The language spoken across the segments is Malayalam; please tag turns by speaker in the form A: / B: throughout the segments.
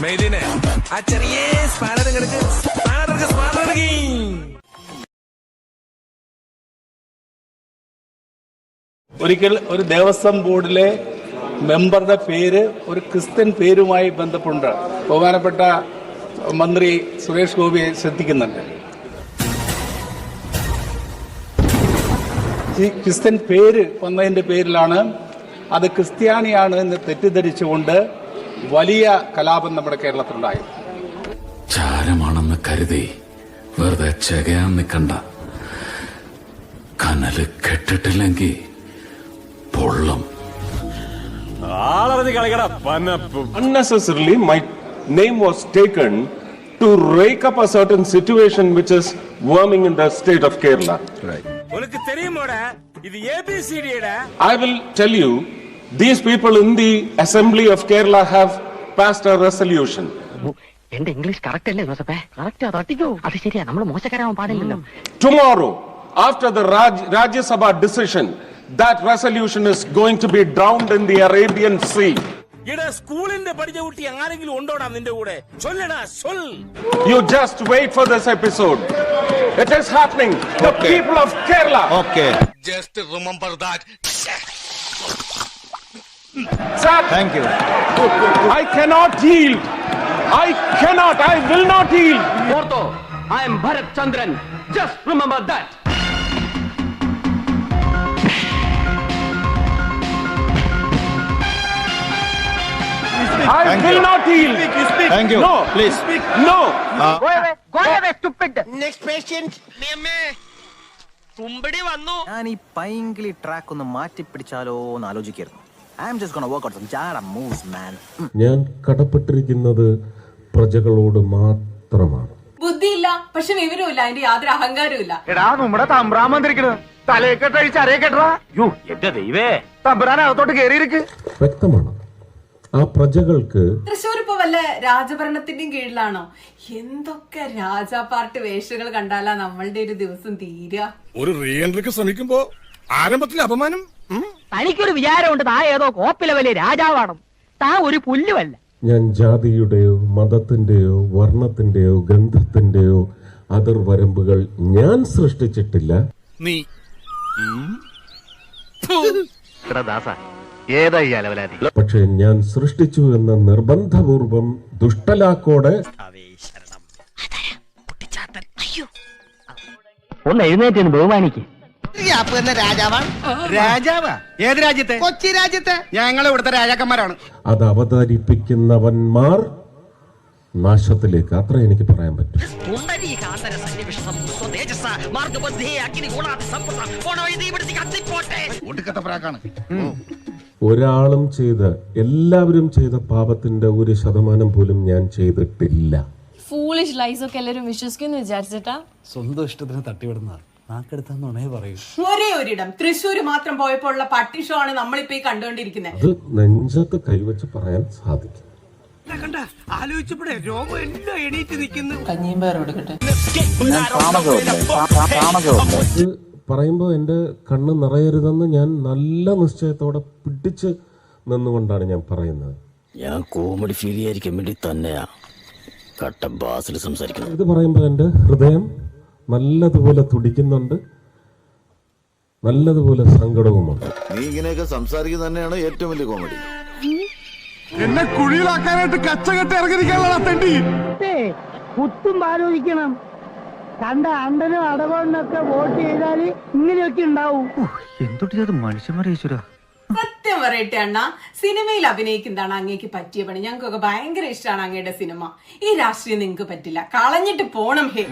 A: മെയ്ദിനെ ആ ചെറിയ സ്പാനർ
B: ഒരിക്കൽ ഒരു ദേവസ്വം ബോർഡിലെ മെമ്പറുടെ പേര് ഒരു ക്രിസ്ത്യൻ പേരുമായി ബന്ധപ്പെട്ട് ബഹുമാനപ്പെട്ട മന്ത്രി സുരേഷ് ഗോപിയെ ശ്രദ്ധിക്കുന്നുണ്ട്. ഈ ക്രിസ്ത്യൻ പേര് വന്നതിൻ്റെ പേരിലാണ് അത് ക്രിസ്ത്യാനിയാണ് എന്ന് തെറ്റിദ്ധരിച്ചുകൊണ്ട് വലിയ കലാപം നമ്മുടെ കേരളത്തിലുണ്ടായി.
C: ചാരമാണെന്ന് കരുതി വെറുതെ ചകയാൻ നിൽക്കണ്ട. കനല് കെട്ടിട്ടില്ലെങ്കിൽ പൊള്ളും.
D: Unnecessarily, my name was taken to rake up a certain situation which is worming in the state of Kerala.
A: Right.
D: I will tell you, these people in the Assembly of Kerala have passed a resolution.
E: എന്റെ ഇംഗ്ലീഷ് കറക്റ്റ് അല്ലേ ജോസഫേ? കറക്റ്റ് തട്ടിക്കോ. അത് ശരിയാ, നമ്മൾ മോശക്കാരാവാൻ പാടില്ലല്ലോ.
D: Tomorrow, after the Rajya Sabha decision, that resolution is going to be drowned in the Arabian Sea. You just wait for this episode. It is happening. The people of Kerala.
A: Okay. Just remember that.
D: Sir,
A: thank you.
D: I cannot yield. I will not yield.
E: Ortho, I am Bharat Chandran. Just remember that.
D: I will not yield.
A: Thank you.
D: No,
A: please.
D: No.
E: Go away, stupid.
F: Next patient.
G: ഞാൻ ഈ പൈങ്കിളി ട്രാക്ക് ഒന്ന് മാറ്റി പിടിച്ചാലോ എന്ന് ആലോചിക്കായിരുന്നു. I am just gonna work out some ജാഡ മൂവ്സ് മാൻ.
H: ഞാൻ കടപ്പെട്ടിരിക്കുന്നത് പ്രജകളോട് മാത്രമാണ്.
I: ബുദ്ധിയില്ല, പക്ഷെ വിവരമില്ല, അതിന്റെ യാതൊരു അഹങ്കാരവും ഇല്ല.
E: എടാ നമ്മുടെ തമ്പ്രാൻ വന്നിരിക്കുന്നത് തലയെക്കെട്ടഴിച്ച് അരയെക്കെട്ടാ. യോ എന്റെ ദൈവേ, തമ്പ്രാൻ അകത്തോട്ട് കേറിയിരിക്ക്.
H: വ്യക്തമാണ്, ആ പ്രജകൾക്ക്
I: തൃശ്ശൂർ ഇപ്പൊ വല്ല രാജഭരണത്തിന്റെയും കീഴിലാണോ? എന്തൊക്കെ രാജാ പാർട്ടി വേഷങ്ങൾ കണ്ടാലാ നമ്മളുടെ ഒരു ദിവസം തീരുക.
A: ഒരു റീ എൻട്രിക്ക് ശ്രമിക്കുമ്പോ ആരംഭത്തിൽ അപമാനം.
E: തനിക്കൊരു വിചാരമുണ്ട് താ ഏതോ കോപ്പിലെ വലിയ രാജാവാണ്. താ ഒരു പുല്ലുമല്ല.
H: ഞാൻ ജാതിയുടെയോ മതത്തിന്റെയോ വർണ്ണത്തിന്റെയോ ഗന്ധത്തിന്റെയോ അതിർവരമ്പുകൾ ഞാൻ സൃഷ്ടിച്ചിട്ടില്ല.
A: നീ
H: പക്ഷെ ഞാൻ സൃഷ്ടിച്ചു എന്ന നിർബന്ധപൂർവം ദുഷ്ടലാക്കോടെ
E: ഒന്ന് എഴുന്നേറ്റ് ബഹുമാനിക്ക്.
F: രാജാവാ? ഏത് രാജ്യത്തെ? കൊച്ചി രാജ്യത്തെ. ഞങ്ങൾ ഇവിടുത്തെ രാജാക്കന്മാരാണ്.
H: അത് അവതരിപ്പിക്കുന്നവന്മാർ നാശത്തിലേക്ക്, അത്ര എനിക്ക് പറയാൻ പറ്റും. ഒരാളും ചെയ്ത, എല്ലാവരും ചെയ്ത പാപത്തിന്റെ 1% പോലും ഞാൻ ചെയ്തിട്ടില്ല.
J: ഫൂളിഷ് ലൈസ് ഒക്കെ എല്ലാവരും വിശ്വസിക്കുന്നു വിചാരിച്ചിട്ടാ
K: സ്വന്തം ഇഷ്ടത്തിന് തട്ടിവിടുന്ന നാക്കെടുത്താന്നുണേ പറയൂ.
I: ഒരേ ഒരിടം തൃശ്ശൂര് മാത്രം പോയപ്പോൾ ഉള്ള പട്ടി ഷോ ആണ് നമ്മളിപ്പോ ഈ കണ്ടുകൊണ്ടിരിക്കുന്നത്.
H: അത് നെഞ്ചത്ത് കൈവച്ച് പറയാൻ സാധിക്കും.
F: ആലോചിച്ചപ്പോഴേ രോഗം എല്ലാം എണീറ്റ് നിൽക്കുന്നു.
G: കഞ്ഞിയും പയറും എടുക്കട്ടെ.
H: ഇത് പറയുമ്പോൾ എൻ്റെ കണ്ണ് നിറയരുതെന്ന് ഞാൻ നല്ല നിശ്ചയത്തോടെ പിടിച്ച് നിന്നുകൊണ്ടാണ് ഞാൻ പറയുന്നത്.
G: ഞാൻ കോമഡി ഫീൽ ചെയ്യാതിരിക്കാൻ വേണ്ടി തന്നെയാ കട്ട ബാസിൽ സംസാരിക്കുന്നത്.
H: ഇത് പറയുമ്പോൾ എൻ്റെ ഹൃദയം നല്ലതുപോലെ തുടിക്കുന്നുണ്ട്, നല്ലതുപോലെ സങ്കടവുമുണ്ട്.
C: നീ ഇങ്ങനെയൊക്കെ സംസാരിക്കുന്നത് തന്നെയാണ് ഏറ്റവും വലിയ കോമഡി.
D: എന്നെ കുഴിയിലാക്കാനായിട്ട് കച്ചകെട്ട് ഇറങ്ങിയിരിക്കാനുള്ള തെണ്ടി.
E: കുത്തും ആലോചിക്കണം. കണ്ട അണ്ടനും അടവണ്ണൊക്കെ വോട്ട് ചെയ്താല് ഇങ്ങനെയൊക്കെ ഉണ്ടാവും.
G: എന്തൊട്ട് മനുഷ്യന്മാരെ ഈശ്വര.
I: സത്യം പറയട്ടെ അണ്ണ, സിനിമയിൽ അഭിനയിക്കുന്നതാണ് അങ്ങേക്ക് പറ്റിയ പണി. ഞങ്ങൾക്കൊക്കെ ഭയങ്കര ഇഷ്ടമാണ് അങ്ങയുടെ സിനിമ. ഈ രാഷ്ട്രീയം നിങ്ങൾക്ക് പറ്റില്ല, കളഞ്ഞിട്ട് പോണം. ഹേ,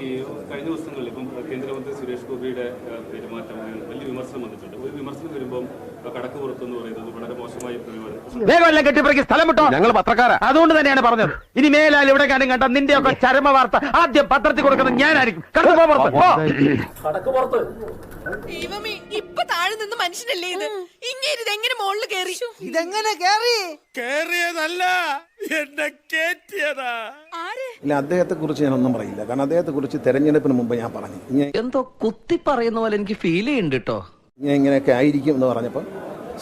B: ഈ കഴിഞ്ഞ ദിവസങ്ങളിൽ ഇപ്പം കേന്ദ്രമന്ത്രി സുരേഷ് ഗോപിയുടെ പെരുമാറ്റം വലിയ വിമർശനം വന്നിട്ടുണ്ട്. ഒരു വിമർശനം വരുമ്പം കടക്ക് പുറത്തെന്ന് പറയുന്നത് വളരെ മോശമായ
E: വേഗം കെട്ടിപ്പറക്കി സ്ഥലം വിട്ടോ. ഞങ്ങൾ പത്രക്കാരാ, അതുകൊണ്ട് തന്നെയാണ് പറഞ്ഞത്. ഇനി മേലാൽ ഇവിടെ കാര്യം കണ്ട നിന്റെയൊക്കെ ചരമ വാർത്ത ആദ്യം പത്രത്തിൽ കൊടുക്കുന്നത് ഞാനായിരിക്കും.
B: കടക്ക് പുറത്ത്
J: ദൈവമേ, ഇപ്പൊ താഴെ നിന്ന് മനുഷ്യനല്ലേ ഇത്? ഇങ്ങനെ ഇതെങ്ങനെ മുകളിൽ കേറി?
F: ഇതെങ്ങനെ കേറി?
A: കേറിയതല്ല, എന്നെ കേറ്റിയതാ.
K: ഇല്ല, അദ്ദേഹത്തെ കുറിച്ച് ഞാനൊന്നും പറയില്ല. കാരണം അദ്ദേഹത്തെ കുറിച്ച് തെരഞ്ഞെടുപ്പിന് മുമ്പ് ഞാൻ പറഞ്ഞു
G: എന്തോ കുത്തി പറയുന്ന പോലെ എനിക്ക് ഫീൽ ചെയ്യുന്നുണ്ട് കേട്ടോ.
K: ഞാൻ ഇങ്ങനെയൊക്കെ ആയിരിക്കും എന്ന് പറഞ്ഞപ്പോൾ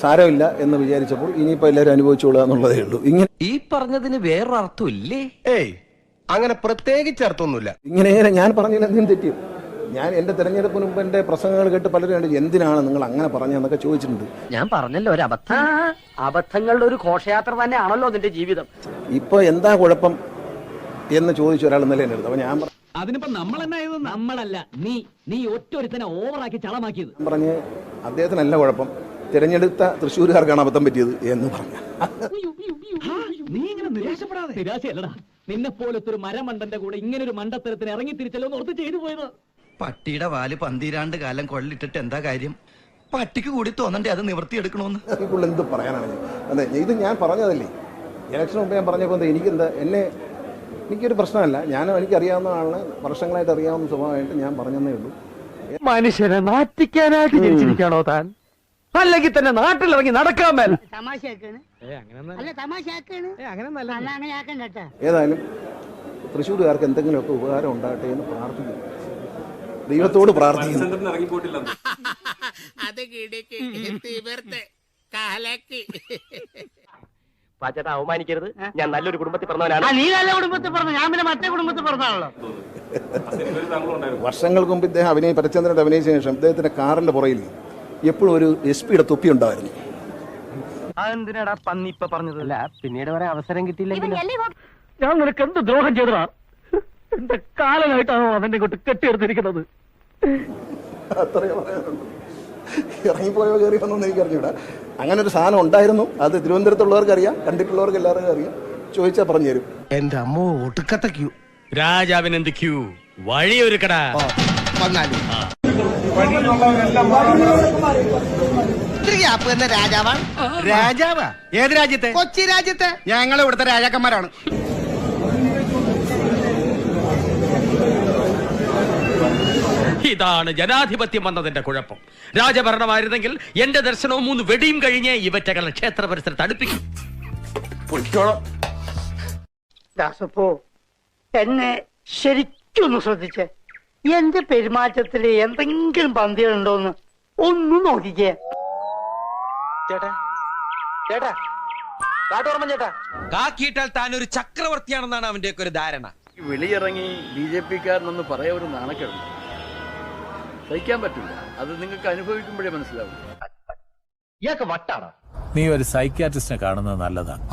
K: സാരമില്ല എന്ന് വിചാരിച്ചപ്പോൾ ഇനിയിപ്പോൾ എല്ലാവരും അനുഭവിച്ചോളുക എന്നുള്ളതേ ഉള്ളൂ. ഇങ്ങനെ
G: ഈ പറഞ്ഞതിന് വേറൊരർത്ഥം ഇല്ലേ?
F: ഏയ് അങ്ങനെ പ്രത്യേകിച്ച് അർത്ഥമൊന്നുമില്ല.
K: ഇങ്ങനെ ഞാൻ പറഞ്ഞതിൽ എന്തിനും തെറ്റി? ഞാൻ എൻ്റെ തെരഞ്ഞെടുപ്പിന് മുമ്പ് എൻ്റെ പ്രസംഗങ്ങൾ കേട്ട് പലരും കണ്ട് എന്തിനാണ് നിങ്ങൾ അങ്ങനെ പറഞ്ഞതെന്നൊക്കെ ചോദിച്ചിട്ടുണ്ട്.
E: ഞാൻ പറഞ്ഞല്ലോ ഒരു അബദ്ധം. അബദ്ധങ്ങളുടെ ഒരു ഘോഷയാത്ര തന്നെയാണല്ലോ നിന്റെ ജീവിതം.
K: ഇപ്പോൾ എന്താ കുഴപ്പം എന്ന് ചോദിച്ച ഒരാൾ ഇന്നലെ എൻ്റെ അടുത്ത്. അപ്പോൾ ഞാൻ
E: അതിനിപ്പോ നമ്മളല്ല നീ ഒറ്റൊരുത്തനെ ഓവറാക്കി ചളമാക്കിയത്.
K: പറഞ്ഞ് അദ്ദേഹത്തിനല്ല കുഴപ്പം, തിരഞ്ഞെടുത്ത തൃശ്ശൂരുകാർക്കാണ് അബദ്ധം പറ്റിയത് എന്ന് പറഞ്ഞു.
E: നീ ഇങ്ങനെ നിരാശപ്പെടാതെ. നിരാശയല്ലടാ, നിന്നെ പോലത്തെ ഒരു മരമണ്ടന്റെ കൂടെ ഇങ്ങനെ ഒരു മണ്ടത്തരത്തിന് ഇറങ്ങി തിരിച്ചല്ലോ ഓർത്ത് ചെയ്തു പോയത്.
G: പട്ടിയുടെ വാല് 12 കാലം കൊള്ളിട്ടിട്ട് എന്താ കാര്യം? പട്ടിക്ക് കൂടി തോന്നണ്ടേ അത് നിവർത്തിയെടുക്കണമെന്ന്?
K: ഇപ്പോൾ എന്ത് പറയാനാണ് ഞാൻ? അതെ, ഇത് ഞാൻ പറഞ്ഞതല്ലേ ഇലക്ഷൻ മുമ്പ് ഞാൻ പറഞ്ഞപ്പോൾ എനിക്കൊരു പ്രശ്നമല്ല. എനിക്കറിയാവുന്ന ആളിന് വർഷങ്ങളായിട്ട് അറിയാവുന്ന സ്വഭാവമായിട്ട് ഞാൻ പറഞ്ഞതേ ഉള്ളൂ.
E: മനുഷ്യനെ നാറ്റിക്കാനായിട്ട് ജനിച്ചിരിക്കാണോ താൻ? അല്ലെങ്കിൽ തന്നെ നാട്ടിലിറങ്ങി നടക്കാൻ മേല.
K: ഏതായാലും തൃശ്ശൂരുകാർക്ക് എന്തെങ്കിലുമൊക്കെ ഉപകാരം ഉണ്ടാകട്ടെ എന്ന് പ്രാർത്ഥിക്കുന്നു, ദൈവത്തോട് പ്രാർത്ഥിക്കുന്നു.
B: സെന്ററിന് ഇറങ്ങിപ്പോയിട്ടില്ല.
E: പാച്ചേട്ടാ അവമാനിക്കരുത്, ഞാൻ നല്ലൊരു കുടുംബത്തിൽ പറഞ്ഞവനാണ്. നീ നല്ല കുടുംബത്തിൽ പറഞ്ഞു, ഞാൻ പിന്നെ മറ്റേ കുടുംബത്തിൽ പറഞ്ഞാണല്ലോ.
K: വർഷങ്ങൾക്ക് മുമ്പ് ഇദ്ദേഹം പരചന്ദ്രനായിട്ട് അഭിനയിച്ച ശേഷം ഇദ്ദേഹത്തിന്റെ കാറിന്റെ പുറയിൽ എപ്പോഴും ഒരു SP-യുടെ തൊപ്പി ഉണ്ടായിരുന്നു.
E: അതെന്തിനാടാ പന്നി ഇപ്പൊ പറഞ്ഞതല്ല, പിന്നീട് വരെ അവസരം കിട്ടിയില്ലെങ്കിൽ ഞാൻ നിനക്ക് എന്ത് ദ്രോഹം ചെയ്തതാ? എന്റെ കാലനായിട്ടാണോ അവന്റെ കൊണ്ട് കെട്ടിയെടുത്തിരിക്കുന്നത്?
K: അത്രയും പറയാനുള്ളൂ. ഇറങ്ങിപ്പോയോ കയറി വന്നൊന്നും എനിക്കറിഞ്ഞൂടാ. അങ്ങനെ ഒരു സാധനം ഉണ്ടായിരുന്നു. അത് തിരുവനന്തപുരത്തുള്ളവർക്ക് അറിയാം, കണ്ടിട്ടുള്ളവർക്ക് എല്ലാവർക്കും അറിയാം. ചോദിച്ചാൽ പറഞ്ഞു തരും.
F: എന്റെ അമ്മോ ഒടുക്കത്തെ ക്യൂ.
E: രാജാവിന് എന്ത് ക്യൂ? വഴിയൊരുക്കടാ.
F: രാജാവാ? രാജാവാ? ഏത് രാജ്യത്തെ? കൊച്ചി രാജ്യത്തെ. ഞങ്ങൾ ഇവിടുത്തെ രാജാക്കന്മാരാണ്.
E: ഇതാണ് ജനാധിപത്യം വന്നതിന്റെ കുഴപ്പം. രാജഭരണമായിരുന്നെങ്കിൽ എന്റെ ദർശനവും 3 വെടിയും കഴിഞ്ഞ് ഇവറ്റകളെ ക്ഷേത്ര പരിസരത്ത് അടുപ്പിക്കും.
J: ദാസപ്പോ എന്നെ ശരിക്കൊന്ന് ശ്രദ്ധിച്ചേ. എന്റെ പെരുമാറ്റത്തില് എന്തെങ്കിലും പന്തികളുണ്ടോന്ന് ഒന്നും നോക്കിക്കേ.
E: ചേട്ടാ ചേട്ടാ കാട്ടോർമ്മ ചേട്ടാ,
G: കാക്കിയിട്ടാൽ താൻ ഒരു ചക്രവർത്തിയാണെന്നാണ് അവന്റെ ഒക്കെ ഒരു ധാരണ.
E: വെളിയിറങ്ങി BJP-കാരനൊന്ന് പറയാ ഒരു നാണക്കേട് സഹിക്കാൻ പറ്റില്ല. അത് നിങ്ങൾക്ക് അനുഭവിക്കുമ്പോഴേ മനസ്സിലാവും. ഇയാൾക്ക് വട്ടാണ്.
G: നീ ഒരു സൈക്യാട്രിസ്റ്റിനെ കാണുന്നത് നല്ലതാണ്.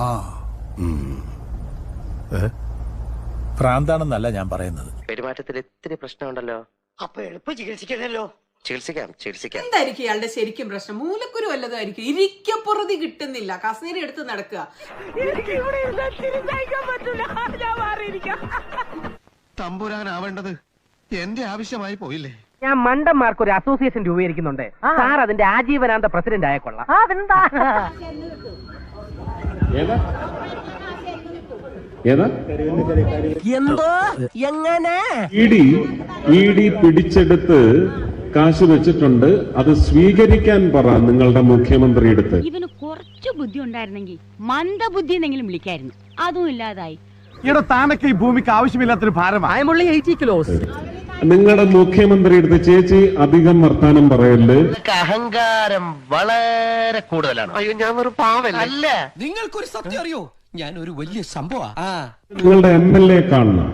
G: ഭ്രാന്താണെന്നല്ല ഞാൻ പറയുന്നത്.
E: പെരുമാറ്റത്തിൽ ഇത്തിരി പ്രശ്നമുണ്ടല്ലോ.
J: അപ്പൊ എളുപ്പം ചികിത്സിക്കണല്ലോ.
E: ചികിത്സിക്കാം.
I: എന്തായിരിക്കും ഇയാളുടെ ശരിക്കും പ്രശ്നം? മൂലക്കുരു വല്ലതായിരിക്കും. ഇരിക്കപ്പുറതി കിട്ടുന്നില്ല, കസേര എടുത്ത് നടക്കുക.
F: തമ്പുരാനാവേണ്ടത് എന്റെ ആവശ്യമായി പോയില്ലേ?
E: ഞാൻ മണ്ടന്മാർക്ക് ഒരു അസോസിയേഷൻ രൂപീകരിക്കുന്നുണ്ട്. സാർ അതിന്റെ ആജീവനാന്ത പ്രസിഡന്റ് ആയ കൊള്ളാം.
J: എന്തോ എങ്ങനെ
H: ED പിടിച്ചെടുത്ത് കാശ് വെച്ചിട്ടുണ്ട്. അത് സ്വീകരിക്കാൻ പറ നിങ്ങളുടെ മുഖ്യമന്ത്രിയെടുത്ത്.
J: ഇവന് കുറച്ച് ബുദ്ധി ഉണ്ടായിരുന്നെങ്കിൽ മന്ദബുദ്ധി എന്നെങ്കിലും വിളിക്കായിരുന്നു. അതും ഇല്ലാതായി.
F: ഇവിടെ താനൊക്കെ ഈ ഭൂമിക്ക് ആവശ്യമില്ലാത്തൊരു ഭാരമാണ്.
E: 80 കിലോസ്.
H: നിങ്ങളുടെ മുഖ്യമന്ത്രിയെടുത്ത് ചേച്ചി അധികം വർത്താനം പറയല്ലേ.
E: അഹങ്കാരം വളരെ കൂടുതലാണ്. അയ്യോ, ഞാൻ ഒരു പാവല്ല. അല്ല,
G: നിങ്ങൾക്കൊരു സത്യം അറിയോ? ഞാൻ ഒരു വലിയ സംഭവം.
H: നിങ്ങളുടെ MLA കാണണം.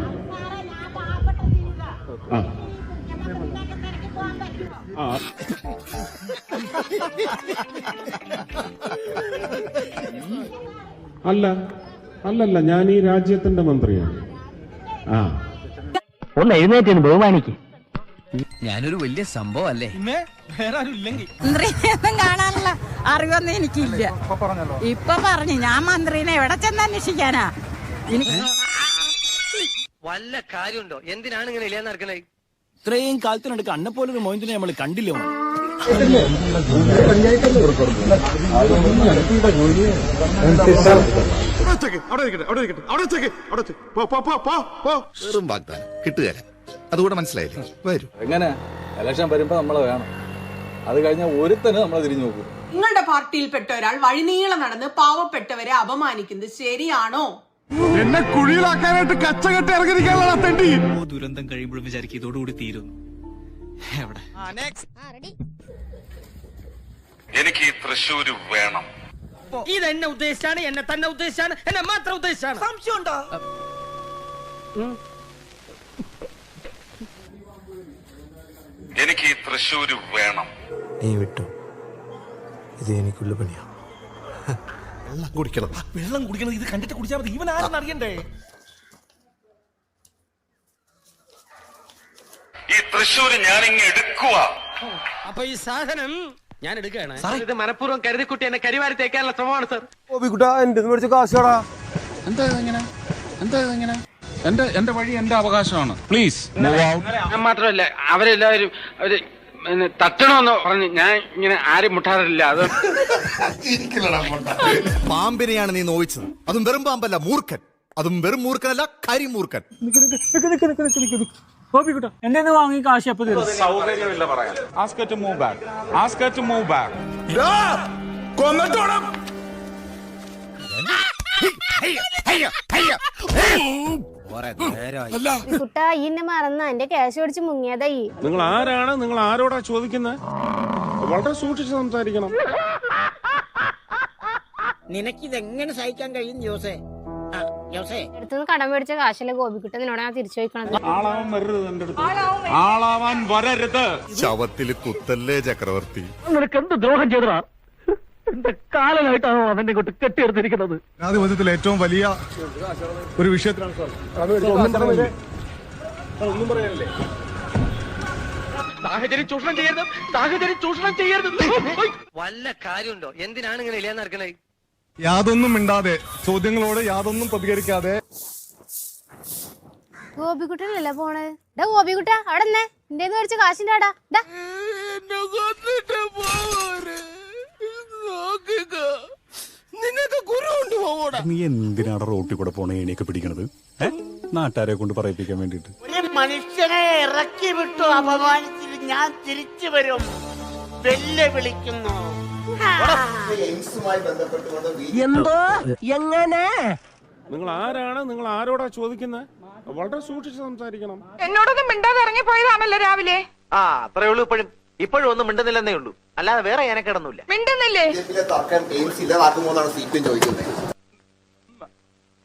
H: അല്ലല്ല, ഞാൻ ഈ രാജ്യത്തിന്റെ മന്ത്രിയാണ്.
E: ഒന്ന് എഴുന്നേറ്റ് ബഹുമാനിക്ക്.
G: ഞാനൊരു വലിയ സംഭവം അല്ലേ? വേറെ ആരും ഇല്ലെങ്കിൽ
J: കാണാനുള്ള അറിവൊന്നും എനിക്കില്ല. ഇപ്പൊ പറഞ്ഞു ഞാൻ മന്ത്രിനെ എവിടെ ചെന്ന് അന്വേഷിക്കാനാ?
E: വല്ല കാര്യമുണ്ടോ? എന്തിനാണ് ഇങ്ങനെ ഇല്ലാന്ന് നടക്കണേ?
G: ഇത്രയും കാലത്തിനടുക്ക് അന്നെ പോലൊരു മോയിന്റിനെ നമ്മൾ കണ്ടില്ലേ?
C: വെറും വാഗ്ദാനം കിട്ടുകയില്ല. അതുകൂടെ മനസ്സിലായില്ലേ? വരൂ.
F: എങ്ങനെ ഇലക്ഷൻ വരുമ്പോ നമ്മളെ വേണം. അത് കഴിഞ്ഞാൽ ഒരുത്തന് നമ്മളെ തിരിഞ്ഞു നോക്കും.
I: നിങ്ങളുടെ പാർട്ടിയിൽപ്പെട്ട ഒരാൾ വഴിനീളം നടന്ന് പാവപ്പെട്ടവരെ അപമാനിക്കുന്നത് ശരിയാണോ?
F: എന്നെ കുഴിയിലാക്കാനായിട്ട് കച്ചകെട്ട് ഇറങ്ങിയിരിക്കാനുള്ള തെണ്ടി.
G: ദുരന്തം കഴിയുമ്പോഴും വിചാരിക്കും ഇതോടുകൂടി തീരുന്നു. എവിടെ
C: എനിക്ക് ഈ തൃശ്ശൂര് വേണം.
E: ഇത് എന്നെ ഉദ്ദേശിച്ചാണ്, എന്നെ തന്നെ ഉദ്ദേശിച്ചാണ്, എന്നെ മാത്രം ഉദ്ദേശിച്ചാണ്. സംശയമുണ്ടോ?
C: എനിക്ക് ഈ തൃശ്ശൂര് വേണം.
K: നീ വിട്ടു, ഇത് എനിക്കുള്ള പണിയാ.
A: വെള്ളം കുടിക്കണം. വെള്ളം കുടിക്കണം. ഇത് കണ്ടിട്ട് കുടിച്ചാൽ മതി. ഇവൻ ആരെന്ന് അറിയണ്ടേ?
C: ഈ തൃശ്ശൂര് ഞാനിങ്ങ് എടുക്കുക.
E: അപ്പൊ ഈ സാധനം ഞാൻ എടുക്കുകയാണ്. ഇത് മനഃപൂർവ്വം കരുതിക്കുട്ടി എന്നെ കരിവാരി തേക്കാനുള്ള ശ്രമമാണ് സാർ.
F: എന്റെ വഴി എന്റെ അവകാശമാണ്. പ്ലീസ്
E: ഞാൻ മാത്രമല്ല, അവരെല്ലാവരും അവര് തട്ടണമെന്ന് പറഞ്ഞ് ഞാൻ ഇങ്ങനെ ആരും മുട്ടാറില്ല. അത്
C: പാമ്പിനെയാണ് നീ നോവിച്ചത്. അതും വെറും പാമ്പല്ല, മൂർഖൻ. അതും വെറും മൂർഖനല്ല, കരിമൂർഖൻ.
E: എന്റെ വാങ്ങി കാശ് അപ്പൊ
D: സൗകര്യമില്ല പറയാൻ. Ask her to move back. Ask her to move back.
A: കൊന്നിട്ടോണം.
J: കുട്ടാ ഈ എന്നെ മറന്ന എന്റെ ക്യാഷ് ഓടിച്ച് മുങ്ങിയതായി.
D: നിങ്ങൾ ആരാണ്? നിങ്ങൾ ആരോടാ ചോദിക്കുന്നത്? വളരെ സൂക്ഷിച്ച് സംസാരിക്കണം.
E: നിനക്കിതെങ്ങനെ സഹിക്കാൻ കഴിയും ജോസേ?
J: അടുത്തുനിന്ന് കടം മേടിച്ച കാശല്ലേ ഗോപിക്കുട്ടൻ നിന്നോട് ഞാൻ തിരിച്ചു ചോദിക്കണത്.
D: ആളാവാൻ വരരുത് എന്റെ അടുത്ത്. ആളാവാൻ വരരുത്.
C: ശവത്തില് കുത്തല്ലേ ചക്രവർത്തി.
E: നിനക്ക് എന്ത് ദ്രോഹം ചെയ്തടാ? എന്റെ കാലനായിട്ടാണോ അവന്റെ കൊണ്ട് കെട്ടിയെടുത്തിരിക്കുന്നത്?
A: ജനാധിപത്യത്തിൽ ഏറ്റവും വലിയ ഒരു വിഷയത്തിലാണ് സാർ.
D: ഒന്നും പറയാനില്ലേ?
E: സാഹചര്യം ചൂഷണം ചെയ്യരുത്, സാഹചര്യം ചൂഷണം ചെയ്യരുത്. വല്ല കാര്യമുണ്ടോ? എന്തിനാണ് ഇങ്ങനെ ഇല്ലാന്ന് നടക്കണേ?
A: യാതൊന്നും മിണ്ടാതെ, ചോദ്യങ്ങളോട് യാതൊന്നും പ്രതികരിക്കാതെ.
J: ഗോപിക്കുട്ടനല്ലേ പോണേ? ഡാ ഗോപിക്കുട്ട അവിടെ നിന്നേ, എന്റെ മേടിച്ച കാശിന്റെ ആടാ.
F: നീ എന്തിനാണ് റോട്ടിൽ കൂടെ പോണ ഏണിയൊക്കെ പിടിക്കണത്? നാട്ടുകാരെ കൊണ്ട് പറയിപ്പിക്കാൻ വേണ്ടിട്ട്.
E: ഒരു മനുഷ്യനെ ഇറക്കി വിട്ടു അപമാനിച്ചിട്ട് ഞാൻ തിരിച്ചു വരും. വെല്ലുവിളിക്കുന്നു. എന്തോ എങ്ങനെ?
D: നിങ്ങൾ ആരാണ്? നിങ്ങൾ ആരോടാ ചോദിക്കുന്നത്? വളരെ സൂക്ഷിച്ച് സംസാരിക്കണം.
I: എന്നോടൊന്നും മിണ്ടാതെ ഇറങ്ങി പോയതാണല്ലോ രാവിലെ.
E: അത്രേ ഉള്ളൂ. ഇപ്പോഴും ഒന്നും മിണ്ടുന്നില്ലെന്നേ ഉള്ളൂ, അല്ലാതെ വേറെ ഞാനൊക്കെടൊന്നുമില്ല.
I: മിണ്ടുന്നില്ലേ?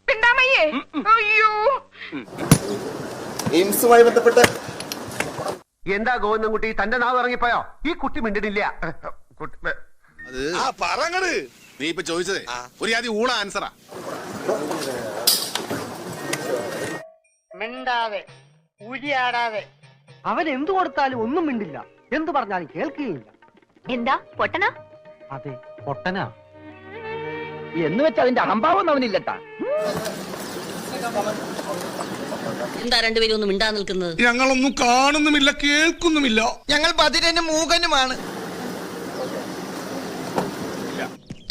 I: മിണ്ടാമയ്യേ. അയ്യോ,
K: എയിംസുമായി ബന്ധപ്പെട്ട്
E: എന്താ ഗോവിന്ദൻകുട്ടി, തന്റെ നാവ് ഇറങ്ങിപ്പോയോ? ഈ കുട്ടി മിണ്ടിട്ടില്ല.
C: പറങ്ങട് നീ ഇപ്പൊ ചോദിച്ചതേ ഒരു ആദ്യം ഊള ആൻസറാ.
E: മിണ്ടാതെ ഉരിയാടാതെ അവൻ എന്തു കൊടുത്താലും ഒന്നും മിണ്ടില്ല, എന്തു പറഞ്ഞാലും കേൾക്കുകയില്ല.
J: എന്താ പൊട്ടനാ?
E: അതെ, പൊട്ടനാ എന്ന് വെച്ച് അതിന്റെ അഹംഭാവം അവനില്ലട്ടാ.
J: എന്താ രണ്ടുപേരും ഒന്നും മിണ്ടാ നിൽക്കുന്നത്?
A: ഞങ്ങളൊന്നും കാണുന്നുമില്ല, കേൾക്കുന്നുമില്ല.
E: ഞങ്ങൾ ബദിരനും മൂകനുമാണ്.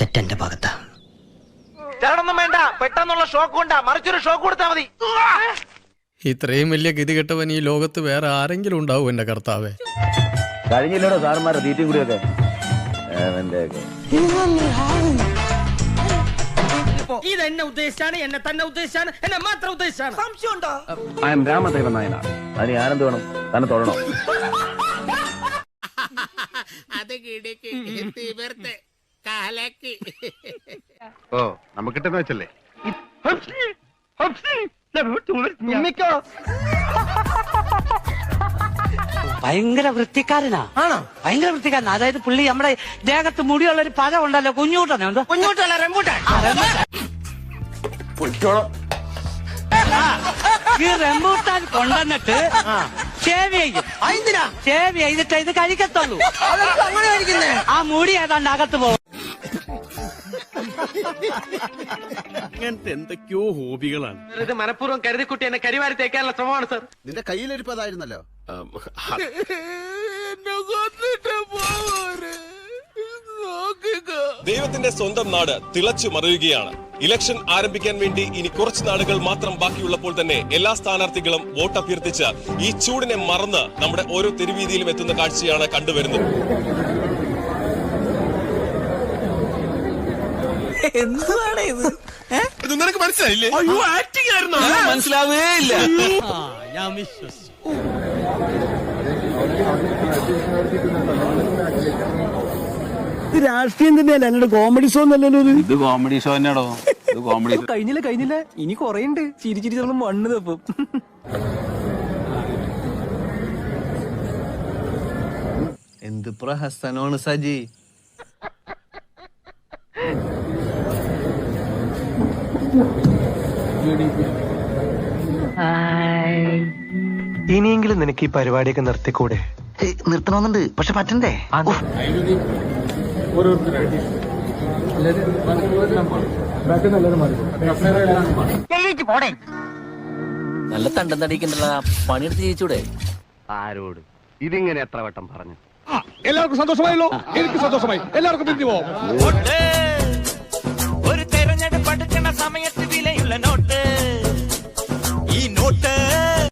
E: തെറ്റെന്റെ ഭാഗത്താ. ചേട്ടൊന്നും വേണ്ട, പെട്ടെന്നുള്ള ഷോക്ക് കൊണ്ടാ, മറിച്ചൊരു ഷോക്ക് കൊടുത്താ മതി.
A: ഇത്രയും വലിയ ഗതികെട്ടവൻ ഈ ലോകത്ത് വേറെ ആരെങ്കിലും ഉണ്ടാവും എന്റെ കർത്താവേ?
E: കഴിഞ്ഞില്ലടോ സാറുമാരെ തീറ്റും കൂടിയൊക്കെ. ഇത് എന്നെ ഉദ്ദേശിച്ചാണ്, എന്നെ തന്നെ ഉദ്ദേശിച്ചാണ്, എന്നെ മാത്രം ഉദ്ദേശിച്ചാണ്. സംശയമുണ്ടോ?
G: I M Ramadevan Nayanar. അതിന് ആനന്ദ വേണം, തന്നെ തൊഴണോ?
C: ഓ നമുക്ക് കിട്ടുന്ന വെച്ചല്ലേ.
E: ഭയങ്കര വൃത്തിക്കാരനാ. ആണോ? ഭയങ്കര വൃത്തിക്കാരനാ. അതായത് പുള്ളി നമ്മുടെ ദേഹത്ത് മുടിയുള്ള ഒരു പഴം ഉണ്ടല്ലോ, കുഞ്ഞൂട്ടനെ. കുഞ്ഞൂട്ടല്ല, റംബൂട്ടാൻ. ഈ റംബൂട്ടാൻ കൊണ്ടുവന്നിട്ട് ഷേവ് ചെയ്യും. ഷേവ് ചെയ്തിട്ട് ഇത് കഴിക്കത്തുള്ളൂ. അങ്ങനെ കഴിക്കുന്നേ? ആ മുടി ഏതാണ്ട് അകത്ത് പോകും.
A: ഇങ്ങനത്തെ എന്തൊക്കെയോ ഹോബികളാണ്.
E: ഇത് മനഃപൂർവ്വം കരുതിക്കുട്ടി എന്നെ കരിവാരി തേക്കാനുള്ള ശ്രമമാണ് സാർ.
C: നിന്റെ കയ്യിലിരിപ്പതായിരുന്നല്ലോ.
B: ദൈവത്തിന്റെ സ്വന്തം നാട് തിളച്ചു മറിയുകയാണ്. ഇലക്ഷൻ ആരംഭിക്കാൻ വേണ്ടി ഇനി കുറച്ച് നാളുകൾ മാത്രം ബാക്കിയുള്ളപ്പോൾ തന്നെ എല്ലാ സ്ഥാനാർത്ഥികളും വോട്ട് അഭ്യർത്ഥിച്ച് ഈ ചൂടിനെ മറന്ന് നമ്മുടെ ഓരോ തെരുവീതിയിലും എത്തുന്ന കാഴ്ചയാണ് കണ്ടുവരുന്നത്.
E: എന്താണ് ഇത്?
A: നിനക്ക് മനസ്സിലായില്ലേ?
E: അയ്യോ, ആക്ടിംഗ് ആയിരുന്നു.
A: മനസ്സിലാവേ ഇല്ല.
E: ഞാൻ വിശ്വസിച്ചു. ഇത് രാഷ്ട്രീയം തന്നെയല്ല, എന്നോട് കോമഡി ഷോ എന്നല്ലോ
F: ഇത് കോമഡി ഷോ തന്നെയാണോ? ഇത് കോമഡി
E: കഴിഞ്ഞില്ല ഇനി കൊറേ ഉണ്ട്. ചിരിച്ചിരി നമ്മൾ മണ്ണ് തപ്പും.
G: എന്ത് പ്രഹസനമാണ് സജി.
E: ഇനിയെങ്കിലും നിനക്ക് ഈ പരിപാടിയൊക്കെ നിർത്തിക്കൂടെ?
G: നിർത്തണമെന്നുണ്ട്, പക്ഷെ പറ്റണ്ടേ?
E: നല്ല തണ്ടം തടിക്കണ്ടല്ല, പണിയെടുത്ത് ജയിച്ചൂടെ?
G: ആരോട്? ഇതിങ്ങനെ എത്ര വട്ടം പറഞ്ഞു?
D: എല്ലാവർക്കും സന്തോഷമായല്ലോ. എനിക്ക് സന്തോഷമായി. എല്ലാവർക്കും പിരിഞ്ഞു പോവാം.
E: ഒരു തെരഞ്ഞെടുപ്പ് അടുക്കുന്ന സമയത്ത് വിലയുള്ള നോട്ട്